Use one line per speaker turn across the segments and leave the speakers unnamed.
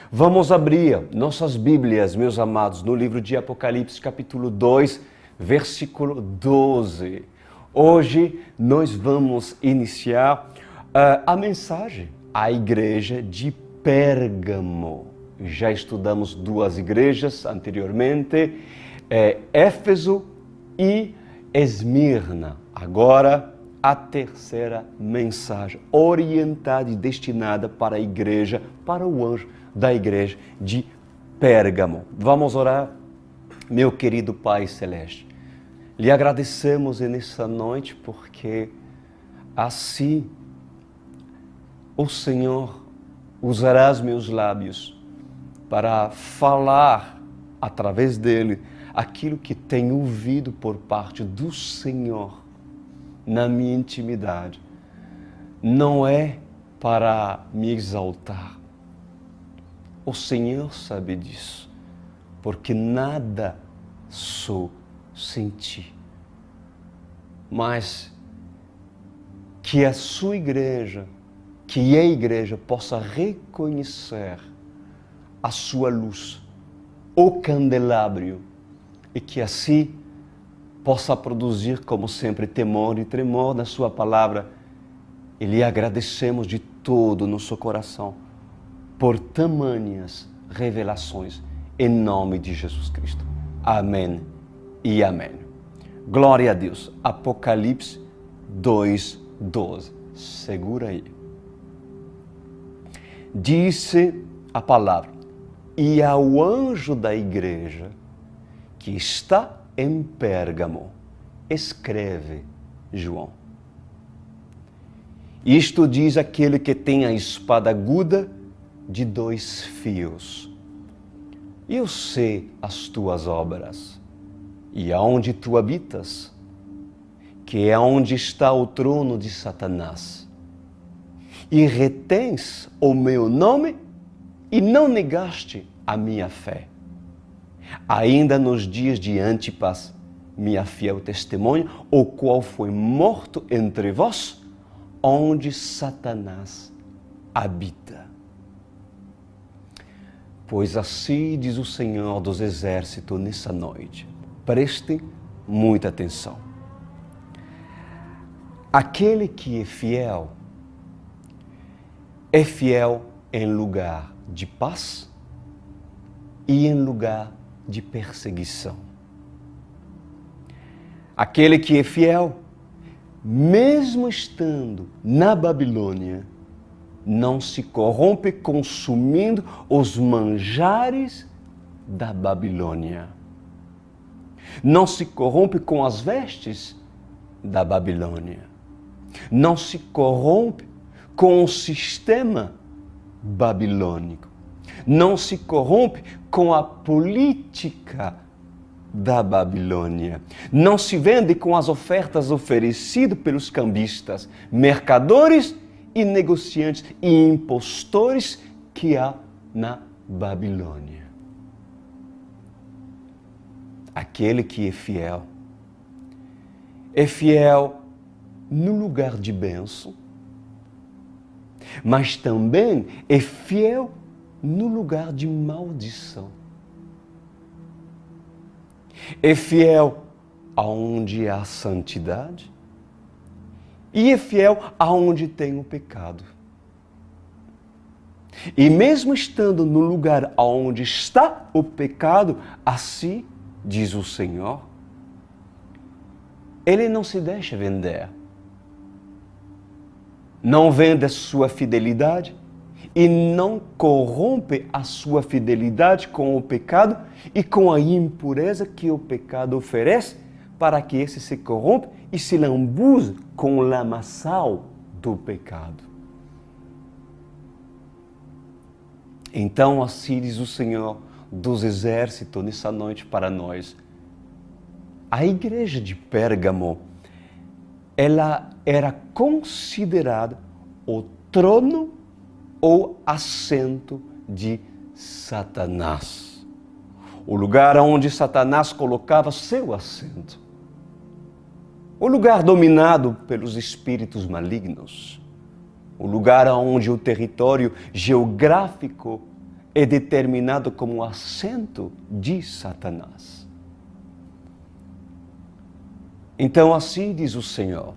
Vamos abrir nossas Bíblias, meus amados, no livro de Apocalipse, capítulo 2, versículo 12. Hoje nós vamos iniciar a mensagem à igreja de Pérgamo. Já estudamos duas igrejas anteriormente, Éfeso e Esmirna. Agora, a terceira mensagem, orientada e destinada para a igreja, para o anjo da igreja de Pérgamo. Vamos orar, meu querido Pai Celeste. Lhe agradecemos nessa noite porque assim o Senhor usará os meus lábios para falar através dele aquilo que tenho ouvido por parte do Senhor na minha intimidade. Não é para me exaltar. O Senhor sabe disso, porque nada sou sem ti. Mas que a sua igreja, que a igreja possa reconhecer a sua luz, o candelabro, e que assim possa produzir, como sempre, temor e tremor na sua palavra. E lhe agradecemos de todo o nosso coração por tamanhas revelações, em nome de Jesus Cristo. Amém e amém. Glória a Deus. Apocalipse 2:12. Segura aí. Disse a palavra: e ao anjo da igreja que está em Pérgamo, escreve, João. Isto diz aquele que tem a espada aguda de 2 fios. Eu sei as tuas obras, e aonde tu habitas, que é onde está o trono de Satanás. E retens o meu nome e não negaste a minha fé. Ainda nos dias de Antipas, minha fiel testemunha, o qual foi morto entre vós, onde Satanás habita. Pois assim diz o Senhor dos Exércitos nessa noite. Preste muita atenção. Aquele que é fiel em lugar de paz e em lugar de perseguição. Aquele que é fiel, mesmo estando na Babilônia, não se corrompe consumindo os manjares da Babilônia. Não se corrompe com as vestes da Babilônia. Não se corrompe com o sistema babilônico. Não se corrompe com a política da Babilônia. Não se vende com as ofertas oferecidas pelos cambistas, mercadores e negociantes e impostores que há na Babilônia. Aquele que é fiel no lugar de bênção, mas também é fiel no lugar de maldição. É fiel aonde há santidade e é fiel aonde tem o pecado. E mesmo estando no lugar aonde está o pecado, assim diz o Senhor, ele não se deixa vender. Não vende a sua fidelidade e não corrompe a sua fidelidade com o pecado e com a impureza que o pecado oferece para que esse se corrompa e se lambuze com o lamaçal do pecado. Então, assim diz o Senhor dos Exércitos nessa noite para nós. A igreja de Pérgamo, ela era considerada o trono ou assento de Satanás. O lugar onde Satanás colocava seu assento. O lugar dominado pelos espíritos malignos. O lugar onde o território geográfico é determinado como assento de Satanás. Então, assim diz o Senhor,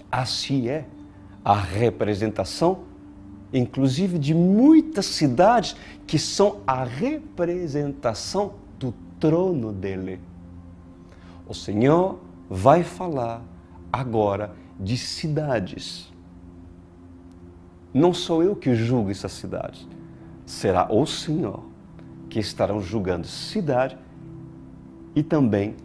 assim é a representação, inclusive de muitas cidades que são a representação do trono dele. O Senhor vai falar agora de cidades. Não sou eu que julgo essas cidades. Será o Senhor que estará julgando cidade e também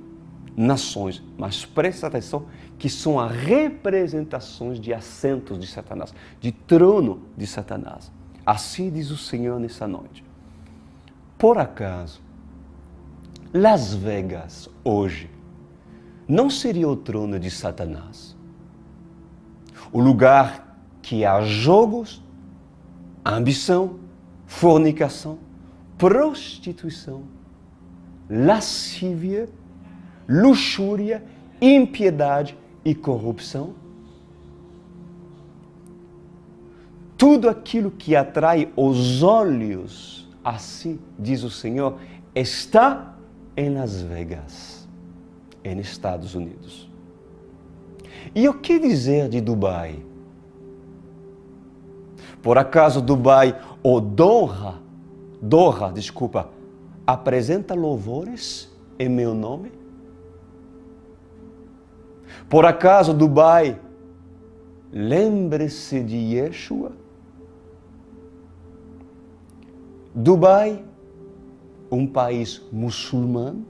nações. Mas presta atenção que são as representações de assentos de Satanás, de trono de Satanás. Assim diz o Senhor nessa noite. Por acaso, Las Vegas hoje não seria o trono de Satanás? O lugar que há jogos, ambição, fornicação, prostituição, lascívia, luxúria, impiedade e corrupção? Tudo aquilo que atrai os olhos, assim diz o Senhor, está em Las Vegas, em Estados Unidos. E o que dizer de Dubai? Por acaso Dubai ou Doha, apresenta louvores em meu nome? Por acaso Dubai, lembre-se de Yeshua? Dubai, um país muçulmano,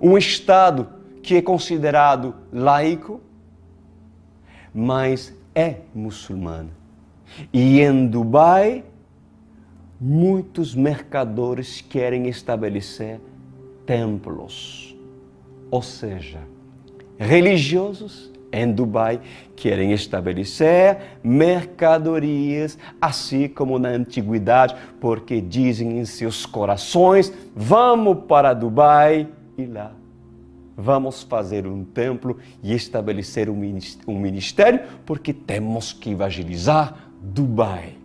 um estado que é considerado laico, mas é muçulmano. E em Dubai, muitos mercadores querem estabelecer templos, ou seja, religiosos em Dubai querem estabelecer mercadorias, assim como na antiguidade, porque dizem em seus corações, vamos para Dubai e lá vamos fazer um templo e estabelecer um ministério, porque temos que evangelizar Dubai.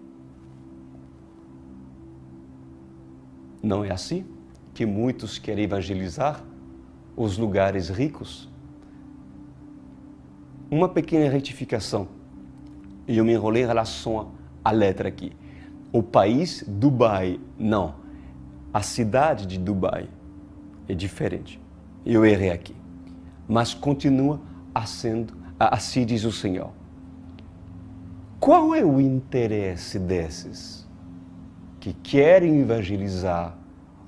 Não é assim que muitos querem evangelizar os lugares ricos? Uma pequena retificação, e eu me enrolei em relação à letra aqui. O país Dubai, não. A cidade de Dubai é diferente. Eu errei aqui. Mas continua sendo, assim diz o Senhor. Qual é o interesse desses que querem evangelizar?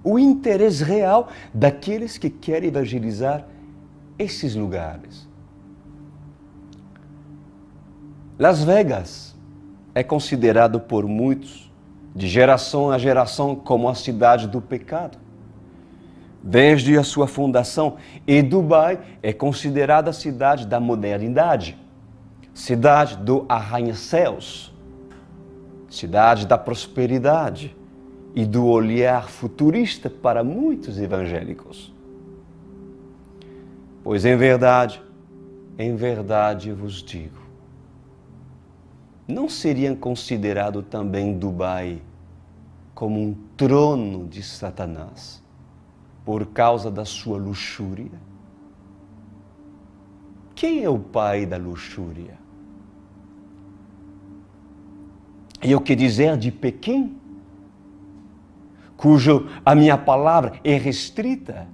O interesse real daqueles que querem evangelizar esses lugares. Las Vegas é considerado por muitos, de geração a geração, como a cidade do pecado. Desde a sua fundação, e Dubai é considerada a cidade da modernidade, cidade do arranha-céus, cidade da prosperidade e do olhar futurista para muitos evangélicos. Pois em verdade vos digo, não seriam considerado também Dubai como um trono de Satanás por causa da sua luxúria? Quem é o pai da luxúria? E o que dizer de Pequim, cujo a minha palavra é restrita?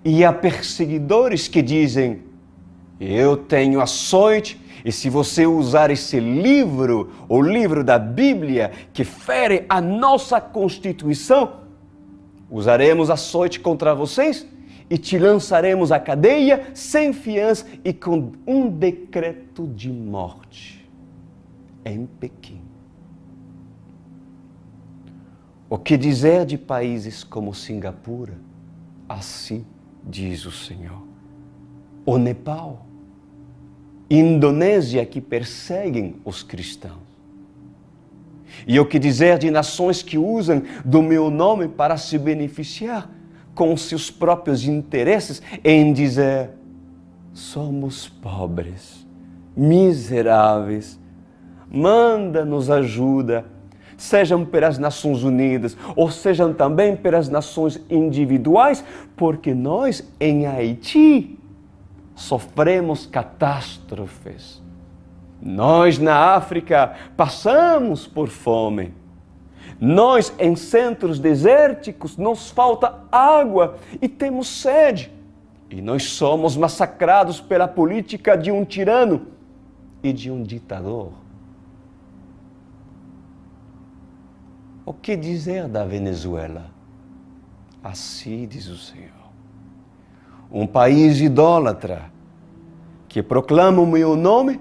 E há perseguidores que dizem, eu tenho açoite, e se você usar esse livro, o livro da Bíblia, que fere a nossa Constituição, usaremos açoite contra vocês e te lançaremos à cadeia sem fiança e com um decreto de morte em Pequim. O que dizer de países como Singapura? Assim diz o Senhor. O Nepal, Indonésia, que perseguem os cristãos. E o que dizer de nações que usam do meu nome para se beneficiar com seus próprios interesses em dizer, somos pobres, miseráveis, manda-nos ajuda, sejam pelas Nações Unidas, ou sejam também pelas nações individuais, porque nós, em Haiti, sofremos catástrofes. Nós, na África, passamos por fome. Nós, em centros desérticos, nos falta água e temos sede. E nós somos massacrados pela política de um tirano e de um ditador. O que dizer da Venezuela? Assim diz o Senhor. Um país idólatra que proclama o meu nome,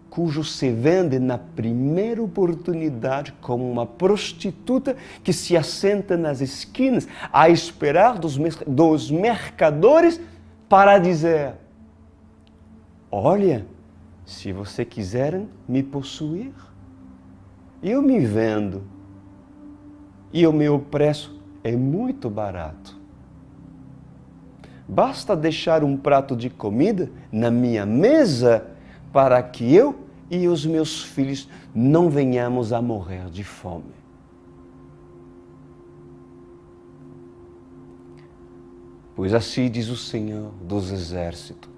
cujo se vende na primeira oportunidade como uma prostituta que se assenta nas esquinas a esperar dos mercadores para dizer: olha, se você quiserem me possuir, eu me vendo e o meu preço é muito barato. Basta deixar um prato de comida na minha mesa para que eu e os meus filhos não venhamos a morrer de fome. Pois assim diz o Senhor dos Exércitos.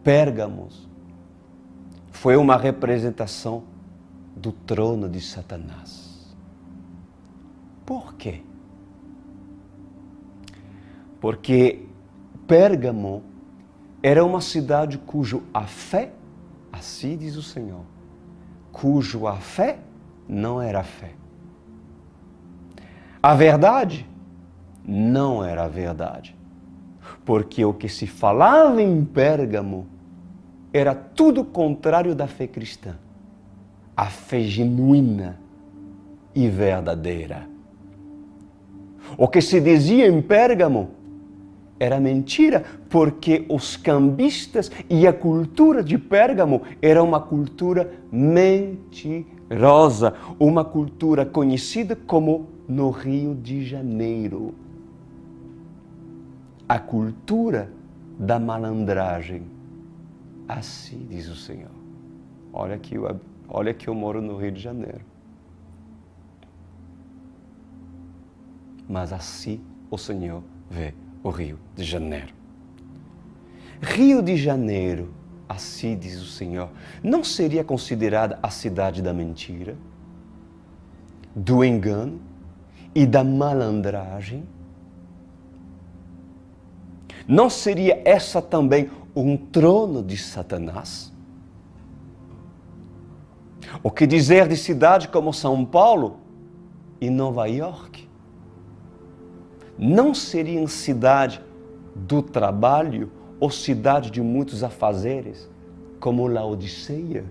Pérgamos foi uma representação do trono de Satanás. Por quê? Porque Pérgamo era uma cidade cujo a fé, assim diz o Senhor, cujo a fé não era fé. A verdade não era a verdade. Porque o que se falava em Pérgamo era tudo contrário da fé cristã. A fé genuína e verdadeira. O que se dizia em Pérgamo era mentira, porque os cambistas e a cultura de Pérgamo era uma cultura mentirosa, uma cultura conhecida como no Rio de Janeiro. A cultura da malandragem. Assim diz o Senhor. Olha que eu moro no Rio de Janeiro. Mas assim o Senhor vê o Rio de Janeiro. Rio de Janeiro, assim diz o Senhor, não seria considerada a cidade da mentira, do engano e da malandragem? Não seria essa também um trono de Satanás? O que dizer de cidade como São Paulo e Nova York? Não seriam cidade do trabalho ou cidade de muitos afazeres, como Laodiceia?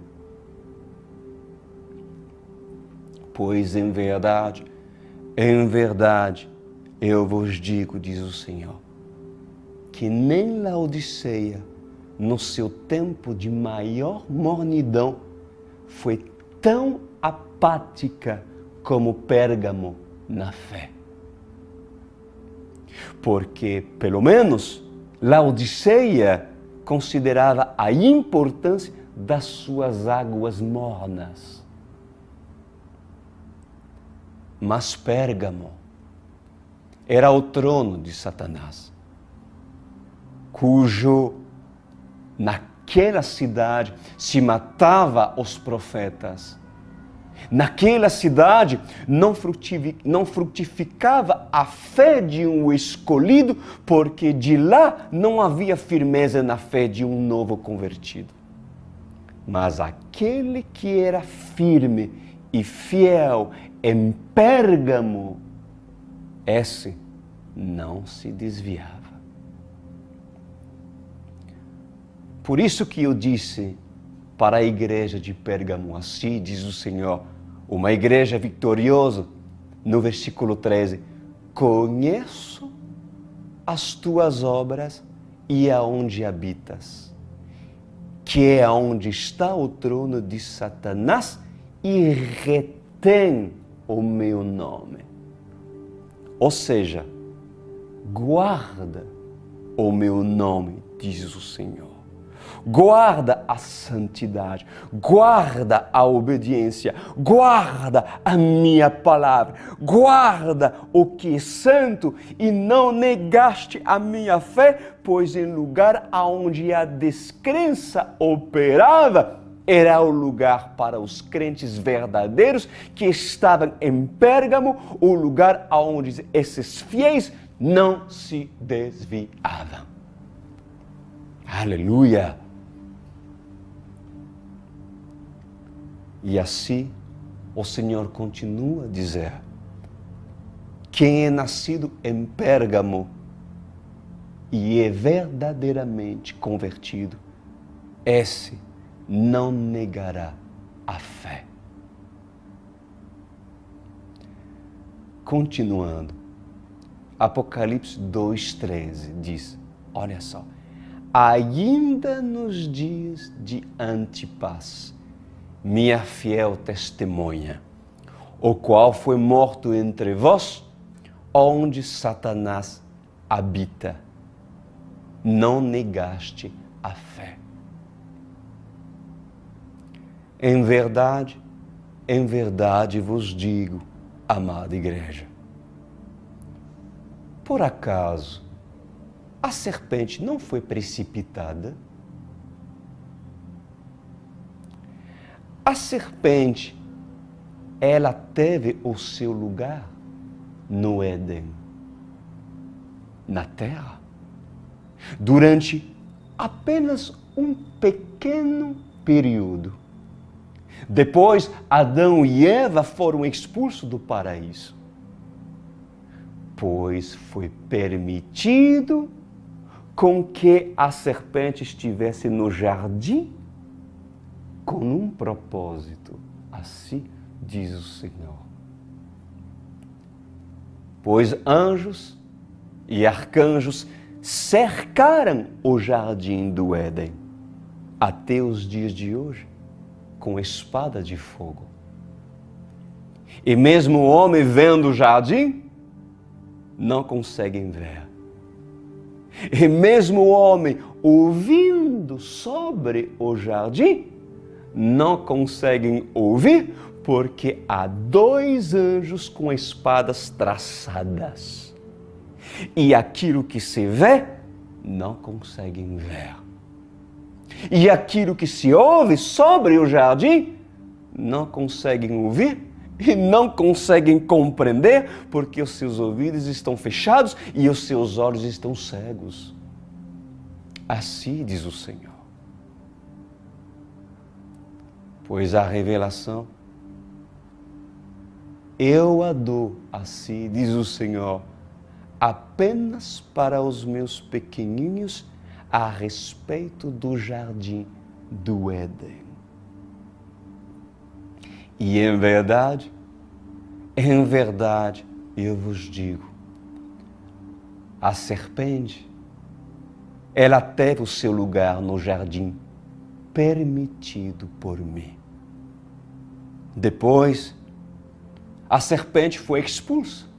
Pois em verdade, eu vos digo, diz o Senhor, que nem Laodiceia, no seu tempo de maior mornidão, foi tão apática como Pérgamo na fé. Porque, pelo menos, Laodiceia considerava a importância das suas águas mornas. Mas Pérgamo era o trono de Satanás, cujo naquela cidade se matava os profetas. Naquela cidade não frutificava a fé de um escolhido, porque de lá não havia firmeza na fé de um novo convertido. Mas aquele que era firme e fiel em Pérgamo, esse não se desviava. Por isso que eu disse para a igreja de Pérgamo, assim diz o Senhor, uma igreja vitoriosa, no versículo 13, conheço as tuas obras e aonde habitas, que é aonde está o trono de Satanás e retém o meu nome. Ou seja, guarda o meu nome, diz o Senhor. guarda a santidade, guarda a obediência, guarda a minha palavra, guarda o que é santo e não negaste a minha fé, pois em lugar onde a descrença operava, era o lugar para os crentes verdadeiros que estavam em Pérgamo, o lugar onde esses fiéis não se desviavam. Aleluia! E assim o Senhor continua a dizer: quem é nascido em Pérgamo e é verdadeiramente convertido, esse não negará a fé. Continuando, Apocalipse 2,13 diz, olha só, ainda nos dias de Antipas, minha fiel testemunha, o qual foi morto entre vós, onde Satanás habita, não negaste a fé. Em verdade vos digo, amada igreja, por acaso a serpente não foi precipitada? A serpente, ela teve o seu lugar no Éden, na terra, durante apenas um pequeno período. Depois, Adão e Eva foram expulsos do paraíso, pois foi permitido com que a serpente estivesse no jardim com um propósito, assim diz o Senhor. Pois anjos e arcanjos cercaram o jardim do Éden até os dias de hoje com espada de fogo. E mesmo o homem vendo o jardim, não conseguem ver. E mesmo o homem ouvindo sobre o jardim, não conseguem ouvir, porque há 2 anjos com espadas traçadas. E aquilo que se vê, não conseguem ver. E aquilo que se ouve sobre o jardim, não conseguem ouvir e não conseguem compreender, porque os seus ouvidos estão fechados e os seus olhos estão cegos. Assim diz o Senhor. Pois a revelação, eu a dou, assim diz o Senhor, apenas para os meus pequeninos a respeito do jardim do Éden. E em verdade, eu vos digo, a serpente, ela teve o seu lugar no jardim permitido por mim. Depois, a serpente foi expulsa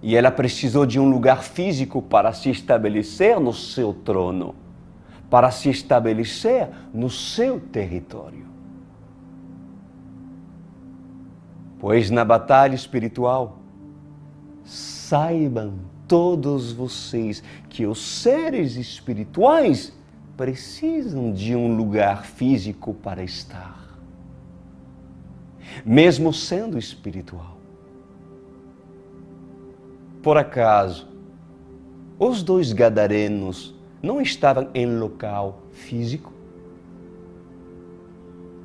e ela precisou de um lugar físico para se estabelecer no seu trono, para se estabelecer no seu território. Pois na batalha espiritual, saibam todos vocês que os seres espirituais precisam de um lugar físico para estar, mesmo sendo espiritual. Por acaso, os 2 gadarenos não estavam em local físico?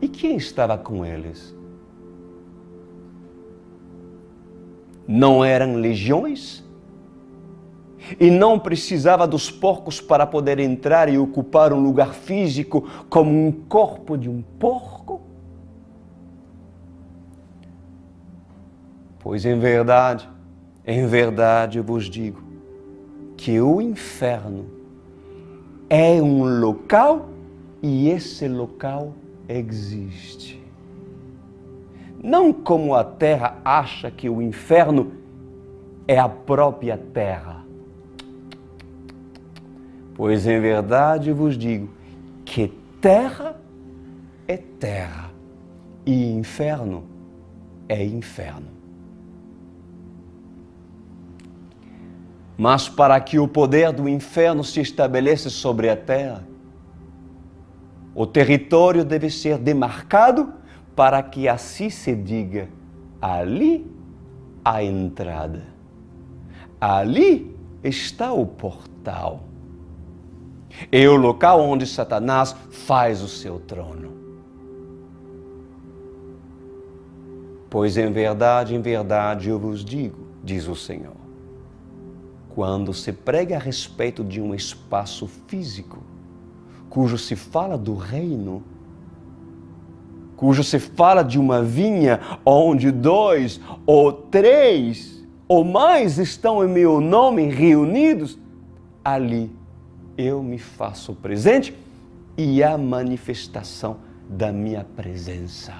E quem estava com eles? Não eram legiões? E não precisava dos porcos para poder entrar e ocupar um lugar físico como um corpo de um porco? Pois em verdade eu vos digo que o inferno é um local e esse local existe. Não como a terra acha que o inferno é a própria terra. Pois em verdade vos digo terra é terra e inferno é inferno. Mas para que o poder do inferno se estabeleça sobre a terra, o território deve ser demarcado para que assim se diga: ali a entrada, ali está o portal. É o local onde Satanás faz o seu trono. Pois em verdade eu vos digo, diz o Senhor, quando se prega a respeito de um espaço físico, cujo se fala do reino, cujo se fala de uma vinha onde 2 ou 3 ou mais estão em meu nome reunidos, ali eu me faço presente e a manifestação da minha presença.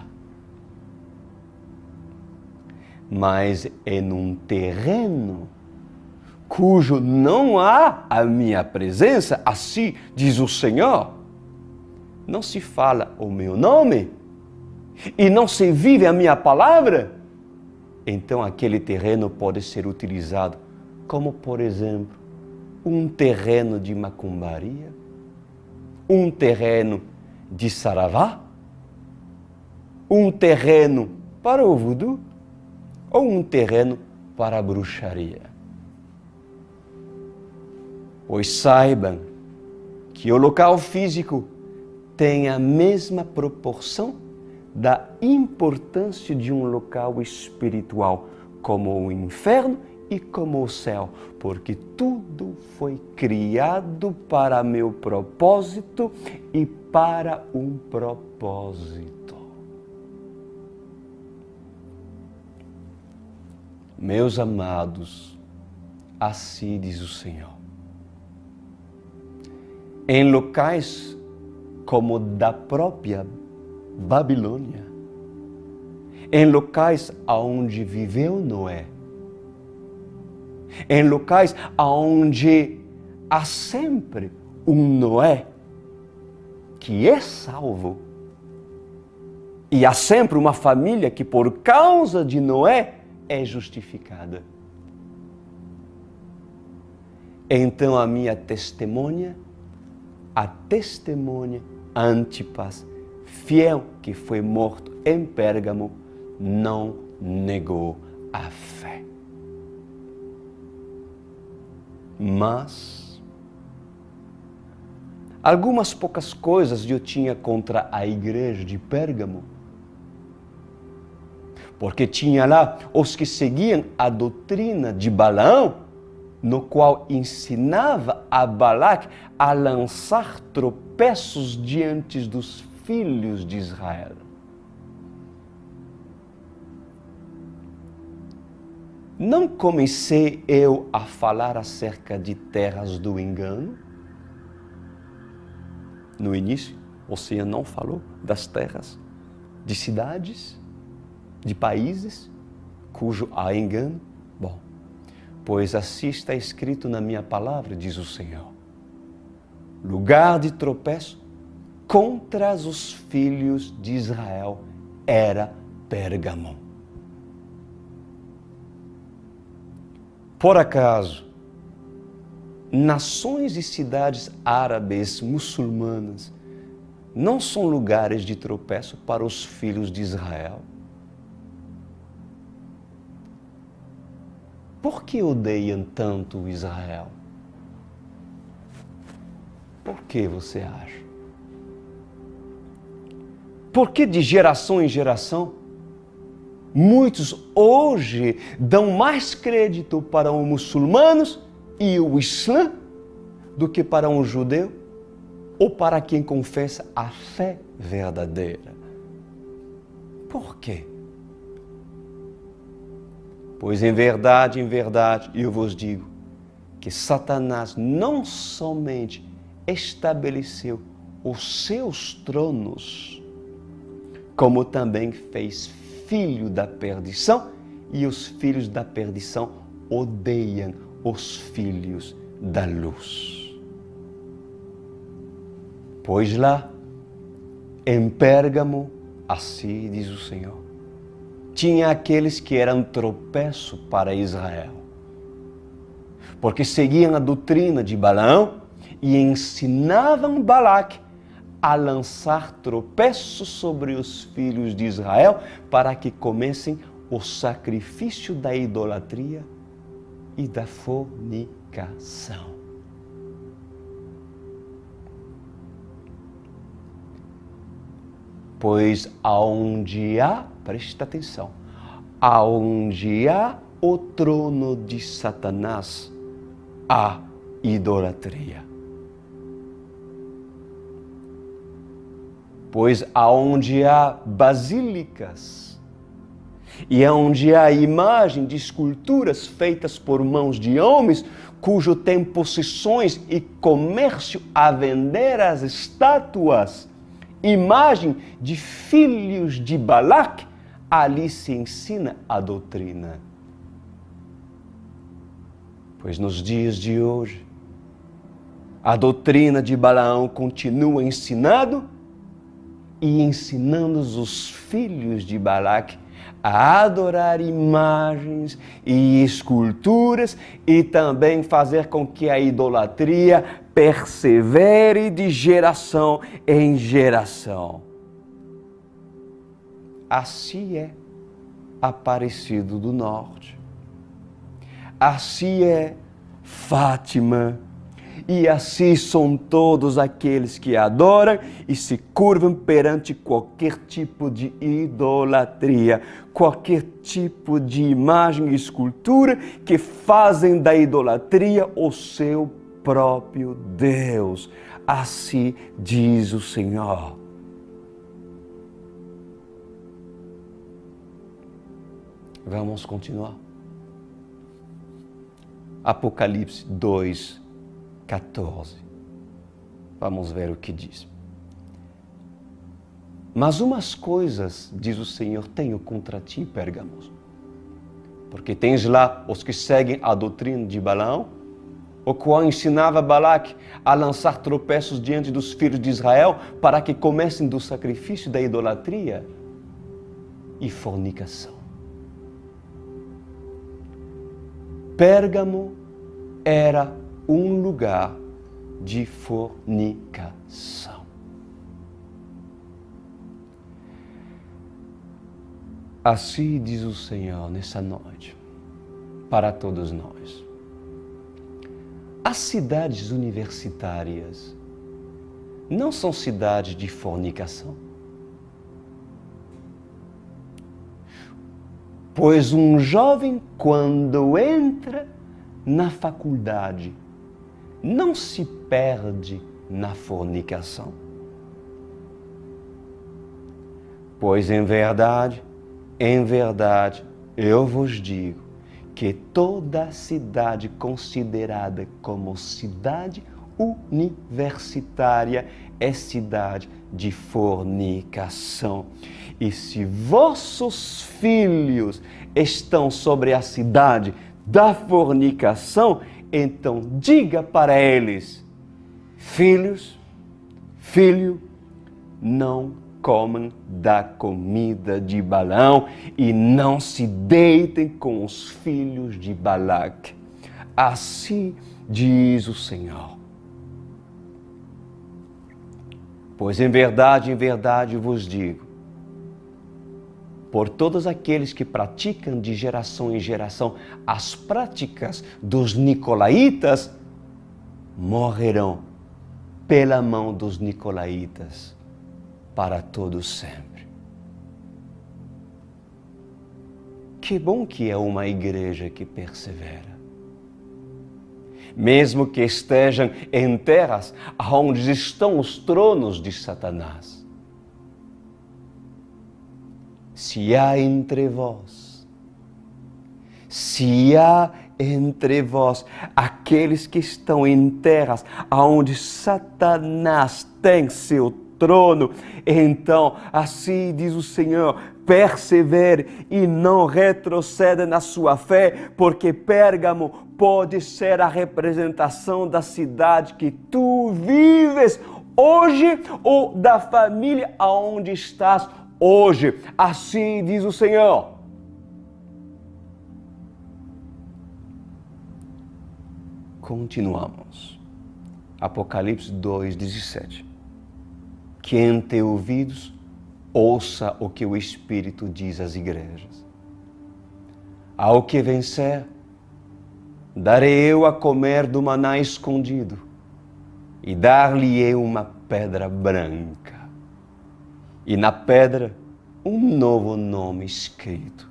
Mas é num terreno cujo não há a minha presença, assim diz o Senhor, não se fala o meu nome e não se vive a minha palavra, então aquele terreno pode ser utilizado como, por exemplo, um terreno de macumbaria, um terreno de saravá, um terreno para o voodoo ou um terreno para a bruxaria. Pois saibam que o local físico tem a mesma proporção da importância de um local espiritual, como o inferno e como o céu, porque tudo foi criado para meu propósito e para um propósito. Meus amados, assim diz o Senhor. Em locais como da própria Babilônia, em locais onde viveu Noé, em locais onde há sempre um Noé que é salvo e há sempre uma família que por causa de Noé é justificada. Então a minha testemunha, a testemunha Antipas, fiel que foi morto em Pérgamo, não negou a fé. Mas algumas poucas coisas eu tinha contra a igreja de Pérgamo, porque tinha lá os que seguiam a doutrina de Balaão, no qual ensinava a Balaque a lançar tropeços diante dos filhos de Israel. Não comecei eu a falar acerca de terras do engano? No início, o Senhor não falou das terras, de cidades, de países, cujo há engano? Bom, pois assim está escrito na minha palavra, diz o Senhor. Lugar de tropeço contra os filhos de Israel era Pérgamo. Por acaso, nações e cidades árabes, muçulmanas, não são lugares de tropeço para os filhos de Israel? Por que odeiam tanto Israel? Por que você acha? Por que de geração em geração, muitos hoje dão mais crédito para os muçulmanos e o Islã do que para um judeu ou para quem confessa a fé verdadeira? Por quê? Pois em verdade, eu vos digo que Satanás não somente estabeleceu os seus tronos, como também fez filho da perdição, e os filhos da perdição odeiam os filhos da luz. Pois lá Em Pérgamo, assim diz o Senhor, tinha aqueles que eram tropeço para Israel, porque seguiam a doutrina de Balaão e ensinavam Balaque a lançar tropeços sobre os filhos de Israel para que comessem o sacrifício da idolatria e da fornicação. Pois aonde há, presta atenção, aonde há o trono de Satanás, há idolatria. Pois aonde há basílicas e aonde há imagem de esculturas feitas por mãos de homens, cujo tem possessões e comércio a vender as estátuas, imagem de filhos de Balaque, ali se ensina a doutrina. Pois nos dias de hoje, a doutrina de Balaão continua ensinando os filhos de Balaque a adorar imagens e esculturas e também fazer com que a idolatria persevere de geração em geração. Assim é Aparecido do Norte. Assim é Fátima. E assim são todos aqueles que adoram e se curvam perante qualquer tipo de idolatria, qualquer tipo de imagem e escultura que fazem da idolatria o seu próprio Deus. Assim diz o Senhor. Vamos continuar. Apocalipse 2:14. Vamos ver o que diz. Mas umas coisas, diz o Senhor, tenho contra ti, Pérgamo. Porque tens lá os que seguem a doutrina de Balaão, o qual ensinava Balaque a lançar tropeços diante dos filhos de Israel para que comessem do sacrifício da idolatria e fornicação. Pérgamo era um lugar de fornicação. Assim diz o Senhor nessa noite, para todos nós. As cidades universitárias não são cidades de fornicação. Pois um jovem, quando entra na faculdade, não se perde na fornicação. Pois em verdade, eu vos digo que toda cidade considerada como cidade universitária é cidade de fornicação. E se vossos filhos estão sobre a cidade da fornicação, então diga para eles: filho, não comam da comida de Balaão e não se deitem com os filhos de Balaque. Assim diz o Senhor. Pois em verdade vos digo, por todos aqueles que praticam de geração em geração as práticas dos nicolaítas, morrerão pela mão dos nicolaítas para todo sempre. Que bom que é uma igreja que persevera. Mesmo que estejam em terras onde estão os tronos de Satanás. Se há entre vós aqueles que estão em terras onde Satanás tem seu trono, então, assim diz o Senhor, persevere e não retroceda na sua fé, porque Pérgamo pode ser a representação da cidade que tu vives hoje ou da família aonde estás hoje. Assim diz o Senhor. Continuamos. Apocalipse 2:17. Quem tem ouvidos, ouça o que o Espírito diz às igrejas. Ao que vencer, darei eu a comer do maná escondido, e dar-lhe-ei uma pedra branca, e na pedra um novo nome escrito,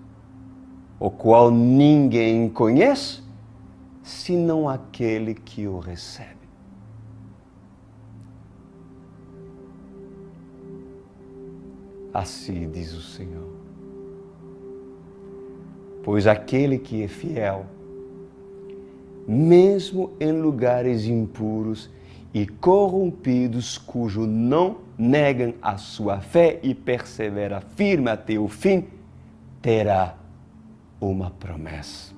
o qual ninguém conhece, senão aquele que o recebe. Assim diz o Senhor. Pois aquele que é fiel, mesmo em lugares impuros e corrompidos, cujo não negam a sua fé e persevera firme até o fim, terá uma promessa.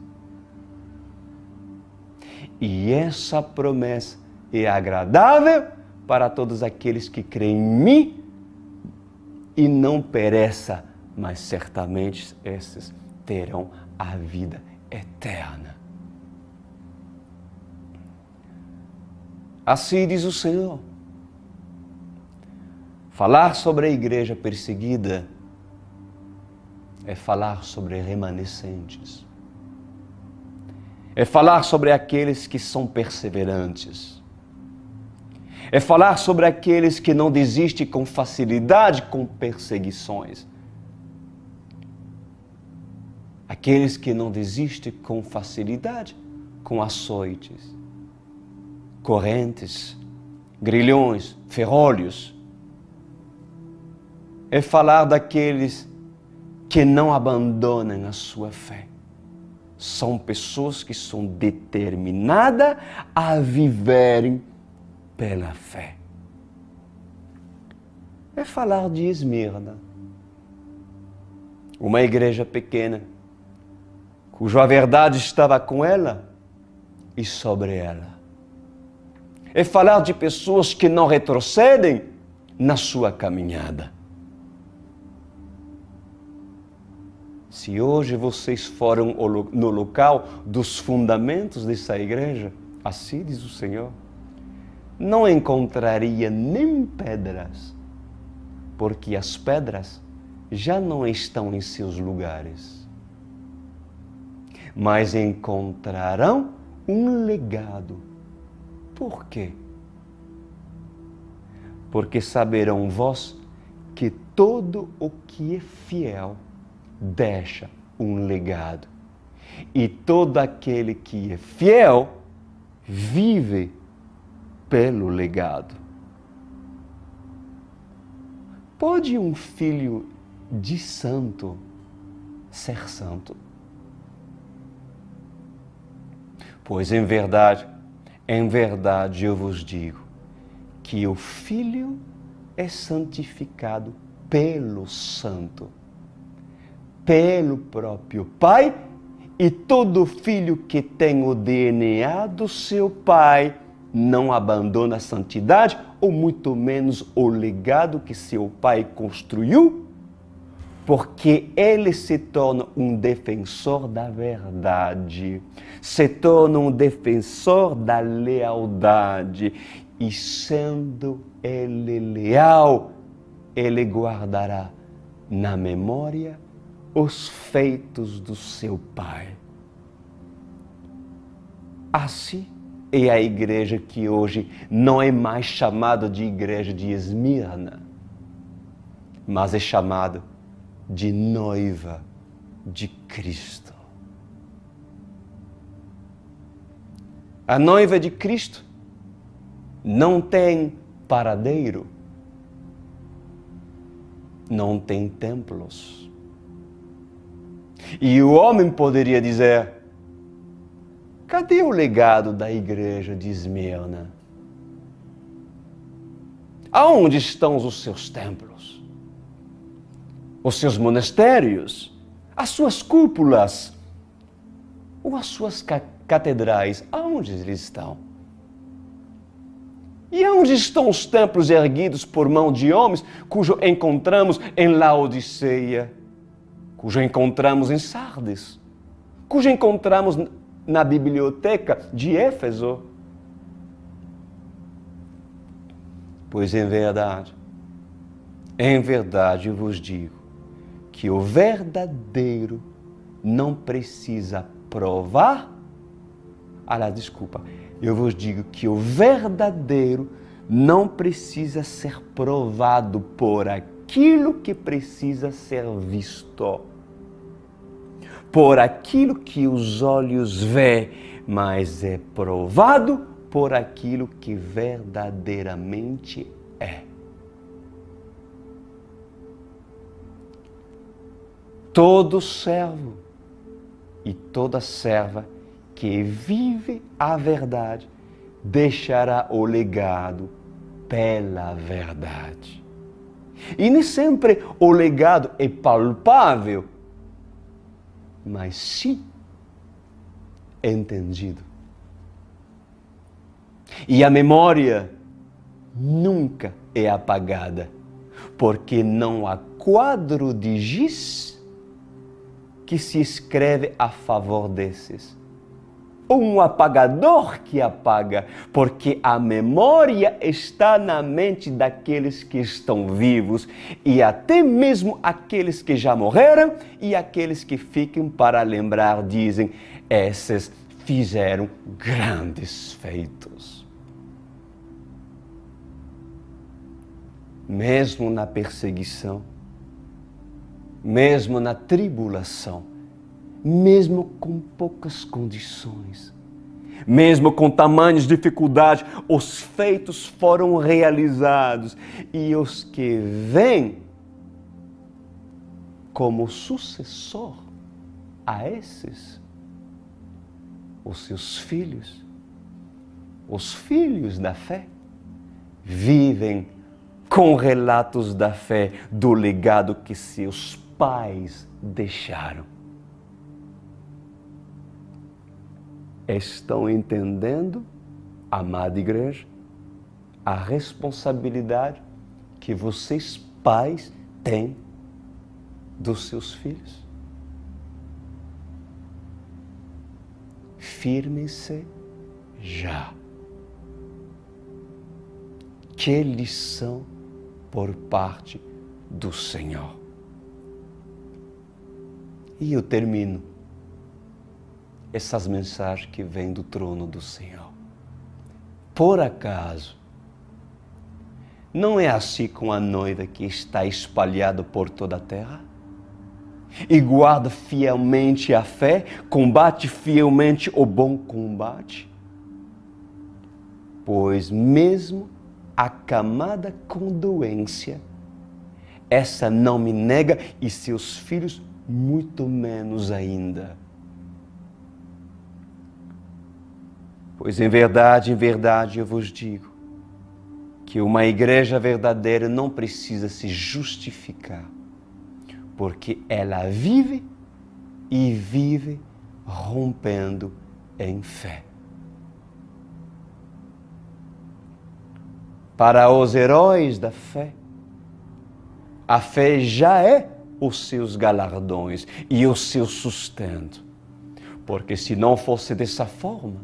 E essa promessa é agradável para todos aqueles que creem em mim e não pereça, mas certamente esses terão a vida eterna. Assim diz o Senhor. Falar sobre a igreja perseguida é falar sobre remanescentes. É falar sobre aqueles que são perseverantes. É falar sobre aqueles que não desistem com facilidade com perseguições. Aqueles que não desistem com facilidade com açoites, correntes, grilhões, ferrolhos. É falar daqueles que não abandonam a sua fé. São pessoas que são determinadas a viverem pela fé. É falar de Esmirna, uma igreja pequena, cuja verdade estava com ela e sobre ela. É falar de pessoas que não retrocedem na sua caminhada. Se hoje vocês foram no local dos fundamentos dessa igreja, assim diz o Senhor, não encontraria nem pedras, porque as pedras já não estão em seus lugares. Mas encontrarão um legado. Por quê? Porque saberão vós que todo o que é fiel deixa um legado. E todo aquele que é fiel vive pelo legado. Pode um filho de santo ser santo? Pois em verdade eu vos digo que o Filho é santificado pelo Santo, pelo próprio Pai, e todo filho que tem o DNA do seu Pai não abandona a santidade, ou muito menos o legado que seu pai construiu, porque ele se torna um defensor da verdade, se torna um defensor da lealdade, e sendo ele leal, ele guardará na memória os feitos do seu pai. Assim é a igreja que hoje não é mais chamada de igreja de Esmirna, mas é chamada de noiva de Cristo. A noiva de Cristo não tem paradeiro, não tem templos. E o homem poderia dizer: cadê o legado da igreja de Esmirna? Aonde estão os seus templos? Os seus monastérios? As suas cúpulas? Ou as suas catedrais? Aonde eles estão? E onde estão os templos erguidos por mão de homens, cujo encontramos em Laodiceia, cujo encontramos em Sardes, cujo encontramos na biblioteca de Éfeso? Pois em verdade eu vos digo que o verdadeiro não precisa provar. Eu vos digo que o verdadeiro não precisa ser provado por aquilo que precisa ser visto, por aquilo que os olhos vê, mas é provado por aquilo que verdadeiramente é. Todo servo e toda serva que vive a verdade deixará o legado pela verdade. E nem sempre o legado é palpável, mas sim entendido. E a memória nunca é apagada, porque não há quadro de giz que se escreve a favor desses. Ou um apagador que apaga, porque a memória está na mente daqueles que estão vivos e até mesmo aqueles que já morreram e aqueles que ficam para lembrar dizem, esses fizeram grandes feitos. Mesmo na perseguição, mesmo na tribulação, mesmo com poucas condições, mesmo com tamanhas dificuldades, os feitos foram realizados e os que vêm como sucessor a esses, os seus filhos, os filhos da fé, vivem com relatos da fé, do legado que seus pais deixaram. Estão entendendo, amada igreja, a responsabilidade que vocês pais têm dos seus filhos? Firmem-se já. Que lição por parte do Senhor. E eu termino essas mensagens que vêm do trono do Senhor. Por acaso, não é assim com a noiva que está espalhada por toda a terra? E guarda fielmente a fé, combate fielmente o bom combate? Pois mesmo acamada com doença, essa não me nega e seus filhos muito menos ainda. Pois em verdade eu vos digo que uma igreja verdadeira não precisa se justificar, porque ela vive e vive rompendo em fé. Para os heróis da fé, a fé já é os seus galardões e o seu sustento. Porque se não fosse dessa forma,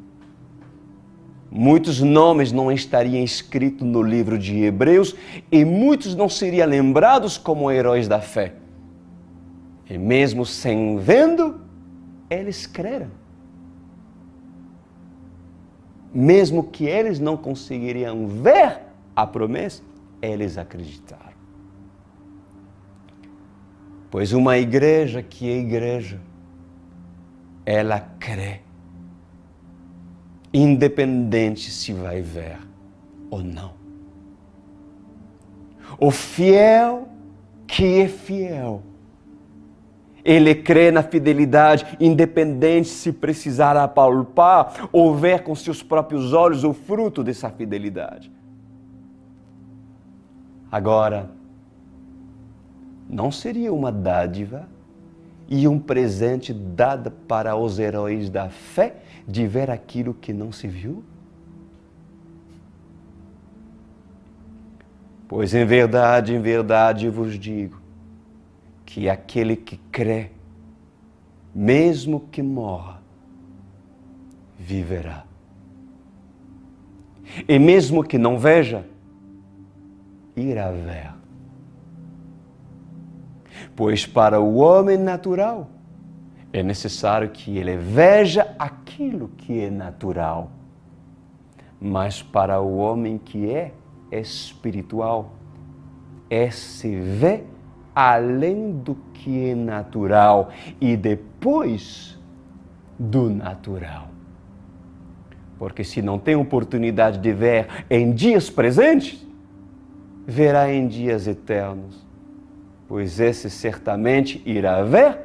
muitos nomes não estariam escritos no livro de Hebreus e muitos não seriam lembrados como heróis da fé. E mesmo sem vendo, eles creram. Mesmo que eles não conseguiriam ver a promessa, eles acreditaram. Pois uma igreja que é igreja, ela crê, independente se vai ver ou não. O fiel que é fiel, ele crê na fidelidade, independente se precisar apalpar ou ver com seus próprios olhos o fruto dessa fidelidade. Agora, não seria uma dádiva e um presente dado para os heróis da fé de ver aquilo que não se viu? Pois em verdade eu vos digo, que aquele que crê, mesmo que morra, viverá. E mesmo que não veja, irá ver. Pois para o homem natural, é necessário que ele veja aquilo que é natural. Mas para o homem que é espiritual, se vê além do que é natural e depois do natural. Porque se não tem oportunidade de ver em dias presentes, verá em dias eternos. Pois esse certamente irá ver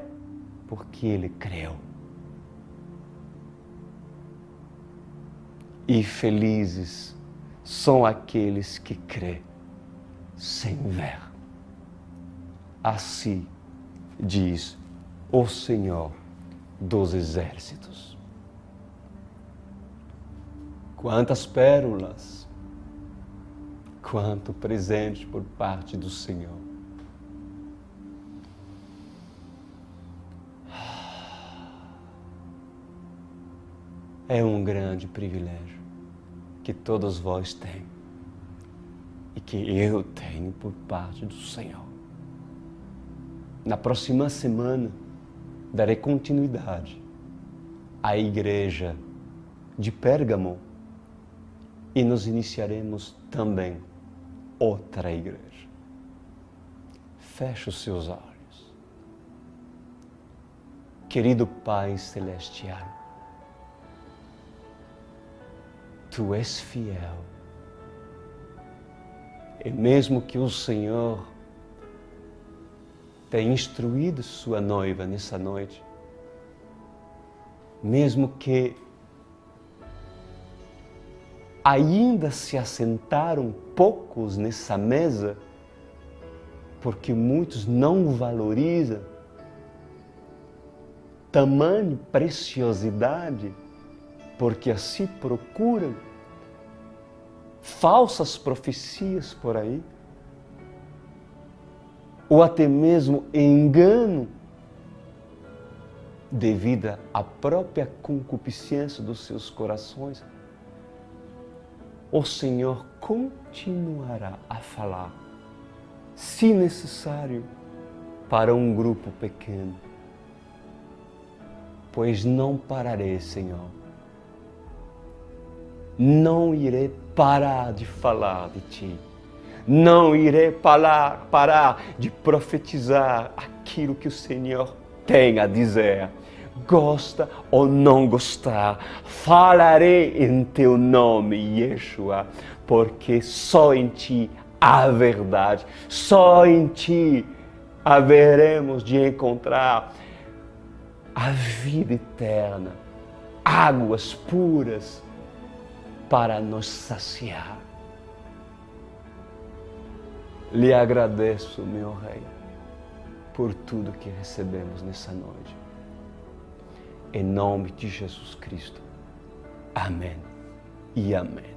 porque ele creu. E felizes são aqueles que crê sem ver. Assim diz o Senhor dos Exércitos. Quantas pérolas, quanto presente por parte do Senhor. É um grande privilégio que todos vós têm e que eu tenho por parte do Senhor. Na próxima semana, darei continuidade à igreja de Pérgamo e nos iniciaremos também outra igreja. Feche os seus olhos. Querido Pai Celestial, Tu és fiel. E mesmo que o Senhor tenha instruído sua noiva nessa noite, mesmo que ainda se assentaram poucos nessa mesa, porque muitos não valorizam tamanha preciosidade, porque assim procuram falsas profecias por aí, ou até mesmo engano, devido à própria concupiscência dos seus corações. O Senhor continuará a falar, se necessário, para um grupo pequeno, pois não pararei, Senhor. Não irei parar de falar de Ti. Não irei parar de profetizar aquilo que o Senhor tem a dizer. Gosta ou não gostar, falarei em Teu nome, Yeshua, porque só em Ti há verdade, só em Ti haveremos de encontrar a vida eterna, águas puras para nos saciar. Lhe agradeço, meu Rei, por tudo que recebemos nessa noite. Em nome de Jesus Cristo. Amém e amém.